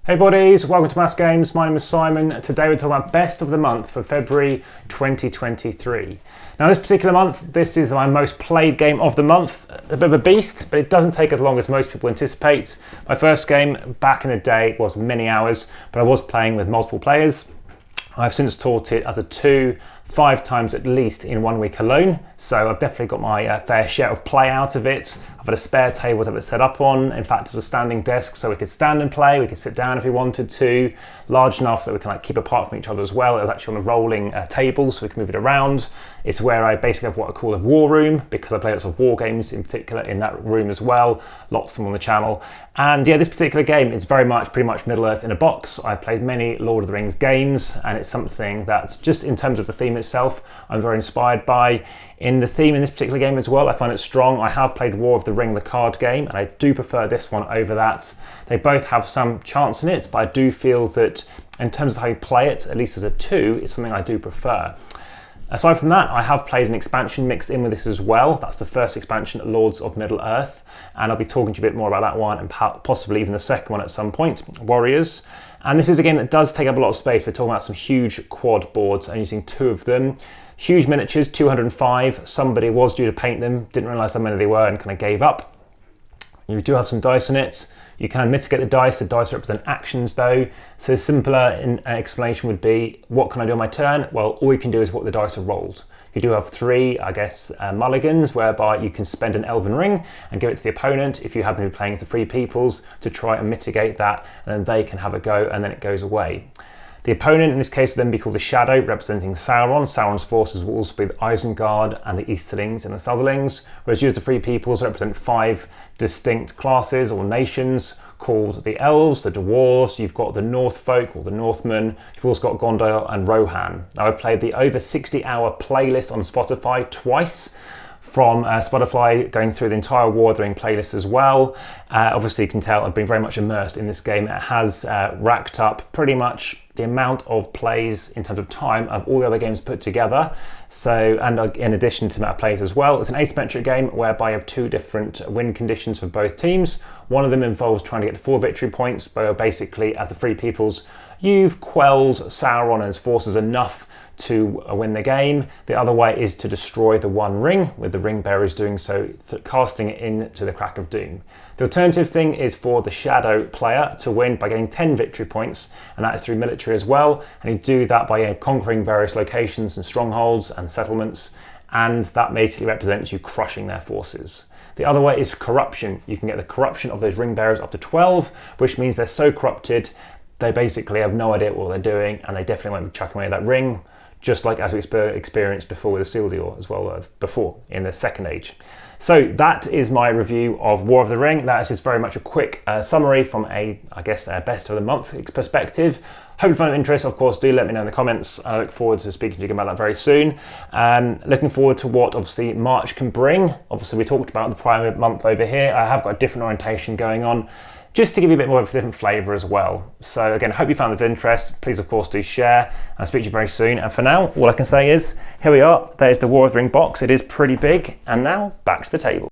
Hey buddies, welcome to AmassGames. My name is Simon. Today we're talking about best of the month for February 2023. Now this particular month, this is my most played game of the month. A bit of a beast, but it doesn't take as long as most people anticipate. My first game back in the day was many hours, but I was playing with multiple players. I've since taught it as a 5 times at least in 1 week alone, so I've definitely got my fair share of play out of it. I've had a spare table to have it set up on. In fact, it was a standing desk, so we could stand and play, we could sit down if we wanted to, large enough that we can keep apart from each other as well. It was actually on a rolling table, so we can move it around. It's where I basically have what I call a war room, because I play lots of war games in particular in that room as well, lots of them on the channel. And yeah, this particular game is very much, pretty much Middle-earth in a box. I've played many Lord of the Rings games, and it's something that's just in terms of the theme itself, I'm very inspired by. In the theme in this particular game as well, I find it strong. I have played War of the Ring, the card game, and I do prefer this one over that. They both have some chance in it, but I do feel that in terms of how you play it, at least as a 2, it's something I do prefer. Aside from that, I have played an expansion mixed in with this as well. That's the first expansion, Lords of Middle-earth, and I'll be talking to you a bit more about that one and possibly even the second one at some point, Warriors. And this is a game that does take up a lot of space. We're talking about some huge quad boards and using 2 of them. Huge miniatures, 205. Somebody was due to paint them, didn't realise how many they were and kind of gave up. You do have some dice in it. You can mitigate the dice represent actions though. So a simpler explanation would be, what can I do on my turn? Well, all you can do is what the dice are rolled. You do have 3, I guess, mulligans, whereby you can spend an elven ring and give it to the opponent if you happen to be playing as the free peoples to try and mitigate that, and then they can have a go and then it goes away. The opponent in this case will then be called the Shadow, representing Sauron. Sauron's forces will also be the Isengard and the Easterlings and the Southerlings, whereas you as the Free Peoples represent 5 distinct classes or nations called the Elves, the Dwarves, you've got the North folk or the Northmen, you've also got Gondor and Rohan. Now I've played the over 60-hour playlist on Spotify twice, from Spotify going through the entire War of the Ring playlist as well. Obviously you can tell I've been very much immersed in this game. It has racked up pretty much the amount of plays in terms of time of all the other games put together. So, and in addition to amount of plays as well, it's an asymmetric game whereby you have 2 different win conditions for both teams. One of them involves trying to get 4 victory points, but basically as the Free Peoples, you've quelled Sauron and his forces enough to win the game. The other way is to destroy the one ring, with the ring bearers doing so, casting it into the Crack of Doom. The alternative thing is for the Shadow player to win by getting 10 victory points, and that is through military as well, and you do that by conquering various locations and strongholds and settlements, and that basically represents you crushing their forces. The other way is corruption. You can get the corruption of those ring bearers up to 12, which means they're so corrupted they basically have no idea what they're doing, and they definitely won't be chucking away that ring, just like as we experienced before with the Isildur as well, before in the Second Age. So that is my review of War of the Ring. That is just very much a quick summary from a best of the month perspective. Hope you find it of interest. Of course, do let me know in the comments. I look forward to speaking to you about that very soon. Looking forward to what obviously March can bring. Obviously we talked about the prior month over here. I have got a different orientation going on, just to give you a bit more of a different flavour as well. So again, hope you found it of interest. Please, of course, do share, and I'll speak to you very soon. And for now, all I can say is, here we are. There's the War of the Ring box. It is pretty big. And now, back to the table.